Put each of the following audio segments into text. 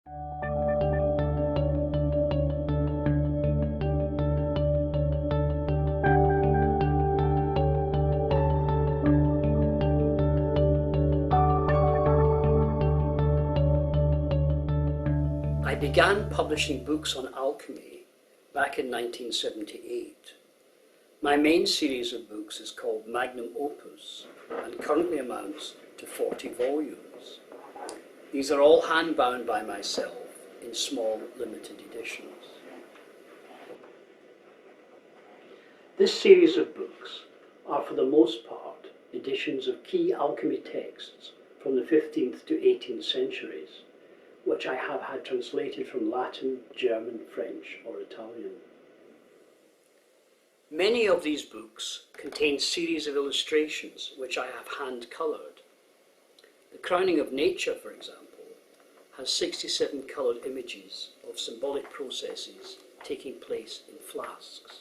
I began publishing books on alchemy back in 1978. My main series of books is called Magnum Opus and currently amounts to 40 volumes. These are all hand-bound by myself in small, limited editions. This series of books are for the most part editions of key alchemy texts from the 15th to 18th centuries, which I have had translated from Latin, German, French or Italian. Many of these books contain series of illustrations which I have hand-coloured. The Crowning of Nature, for example, has 67 coloured images of symbolic processes taking place in flasks.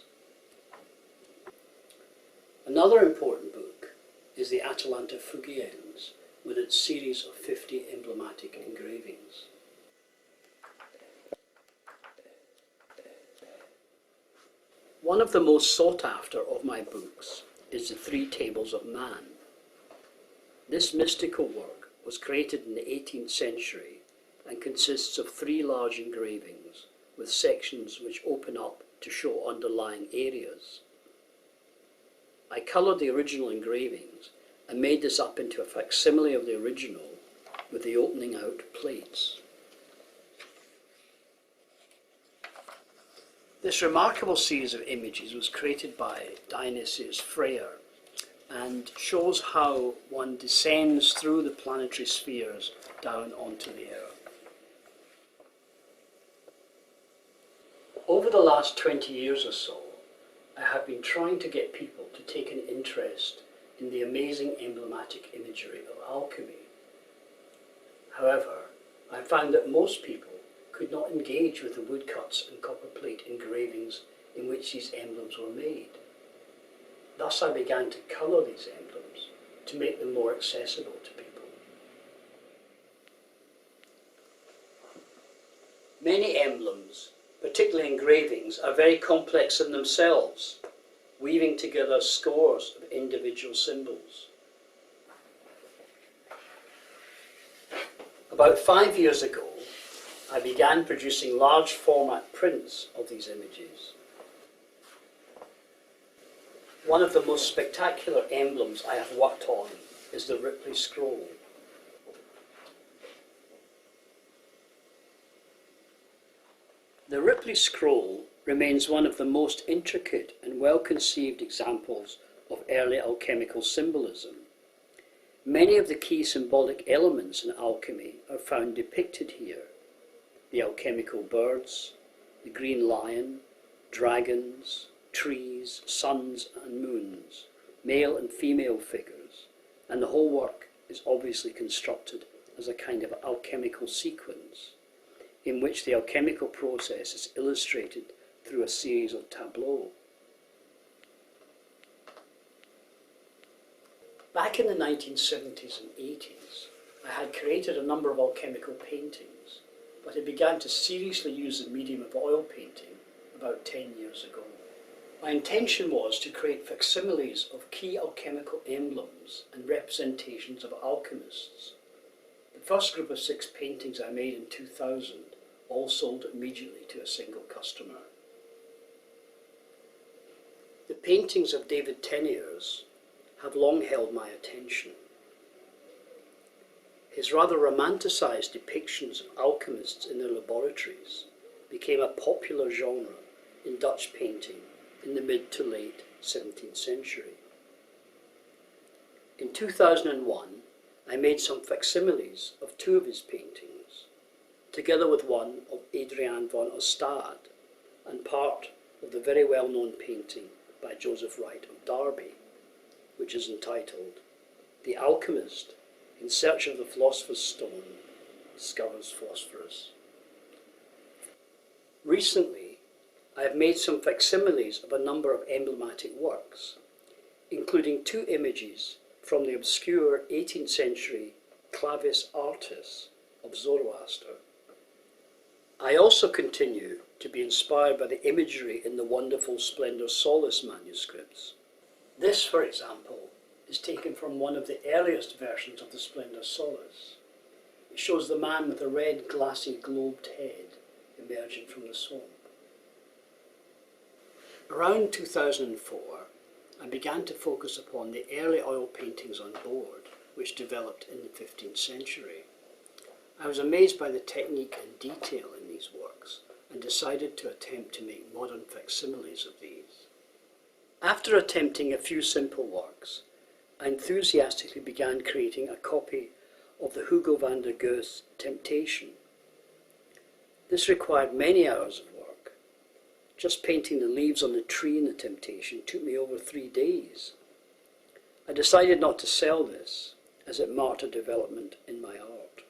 Another important book is the Atalanta Fugiens, with its series of 50 emblematic engravings. One of the most sought after of my books is the Three Tables of Man. This mystical work was created in the 18th century and consists of 3 large engravings with sections which open up to show underlying areas. I coloured the original engravings and made this up into a facsimile of the original with the opening out plates. This remarkable series of images was created by Dionysius Freyer and shows how one descends through the planetary spheres down onto the Earth. Over the last 20 years or so, I have been trying to get people to take an interest in the amazing emblematic imagery of alchemy. However, I found that most people could not engage with the woodcuts and copper plate engravings in which these emblems were made. Thus I began to colour these emblems to make them more accessible to people. Many emblems, particularly engravings, are very complex in themselves, weaving together scores of individual symbols. About 5 years ago, I began producing large format prints of these images. One of the most spectacular emblems I have worked on is the Ripley Scroll. The Ripley Scroll remains one of the most intricate and well-conceived examples of early alchemical symbolism. Many of the key symbolic elements in alchemy are found depicted here. The alchemical birds, the green lion, dragons, trees, suns and moons, male and female figures, and the whole work is obviously constructed as a kind of alchemical sequence, in which the alchemical process is illustrated through a series of tableaux. Back in the 1970s and 80s, I had created a number of alchemical paintings, but I began to seriously use the medium of oil painting about 10 years ago. My intention was to create facsimiles of key alchemical emblems and representations of alchemists. The first group of 6 paintings I made in 2000 all sold immediately to a single customer. The paintings of David Teniers have long held my attention. His rather romanticised depictions of alchemists in their laboratories became a popular genre in Dutch painting in the mid to late 17th century. In 2001, I made some facsimiles of 2 of his paintings, together with one of Adriaan van Ostade and part of the very well-known painting by Joseph Wright of Derby, which is entitled "The Alchemist, in search of the philosopher's stone, discovers phosphorus." Recently, I have made some facsimiles of a number of emblematic works, including 2 images from the obscure 18th century Clavis Artis of Zoroaster, I also continue to be inspired by the imagery in the wonderful Splendor Solis manuscripts. This, for example, is taken from one of the earliest versions of the Splendor Solis. It shows the man with a red, glassy, globed head emerging from the swamp. Around 2004, I began to focus upon the early oil paintings on board, which developed in the 15th century. I was amazed by the technique and detail in these works and decided to attempt to make modern facsimiles of these. After attempting a few simple works, I enthusiastically began creating a copy of the Hugo van der Goeth's Temptation. This required many hours of work. Just painting the leaves on the tree in the Temptation took me over 3 days. I decided not to sell this, as it marked a development in my art.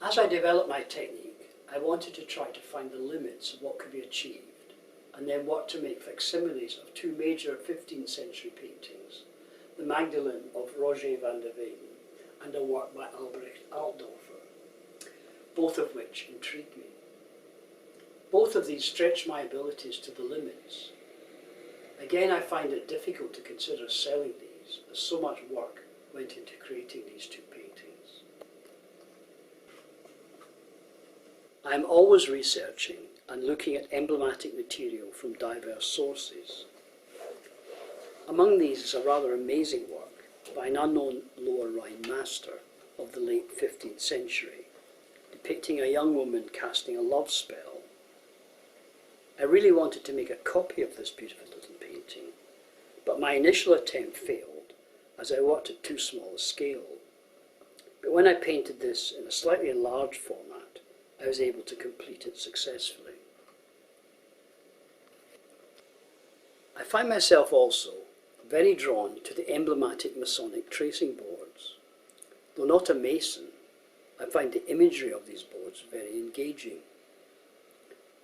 As I developed my technique, I wanted to try to find the limits of what could be achieved, and then work to make facsimiles of 2 major 15th century paintings, the Magdalene of Roger van der Veen and a work by Albrecht Altdorfer, both of which intrigued me. Both of these stretched my abilities to the limits. Again, I find it difficult to consider selling these, as so much work went into creating these 2 paintings. I am always researching and looking at emblematic material from diverse sources. Among these is a rather amazing work by an unknown Lower Rhine master of the late 15th century, depicting a young woman casting a love spell. I really wanted to make a copy of this beautiful little painting, but my initial attempt failed as I worked at too small a scale. But when I painted this in a slightly enlarged format, I was able to complete it successfully. I find myself also very drawn to the emblematic Masonic tracing boards. Though not a Mason, I find the imagery of these boards very engaging.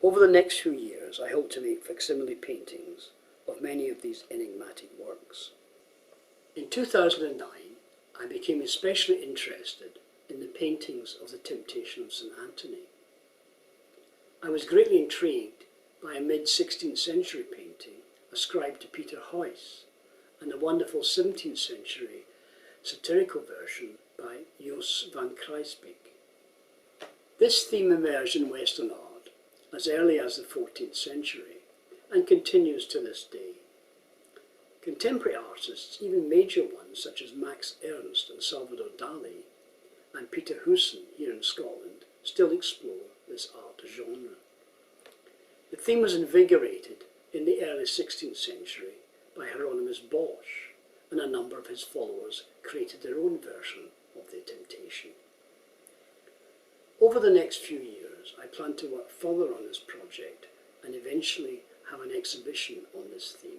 Over the next few years, I hope to make facsimile paintings of many of these enigmatic works. In 2009, I became especially interested in the paintings of the Temptation of St. Anthony. I was greatly intrigued by a mid-16th century painting ascribed to Peter Huyss and a wonderful 17th century satirical version by Jos van Kruisbeek. This theme emerged in Western art as early as the 14th century and continues to this day. Contemporary artists, even major ones such as Max Ernst and Salvador Dali, and Peter Hoosen here in Scotland, still explore this art genre. The theme was invigorated in the early 16th century by Hieronymus Bosch, and a number of his followers created their own version of the Temptation. Over the next few years, I plan to work further on this project and eventually have an exhibition on this theme.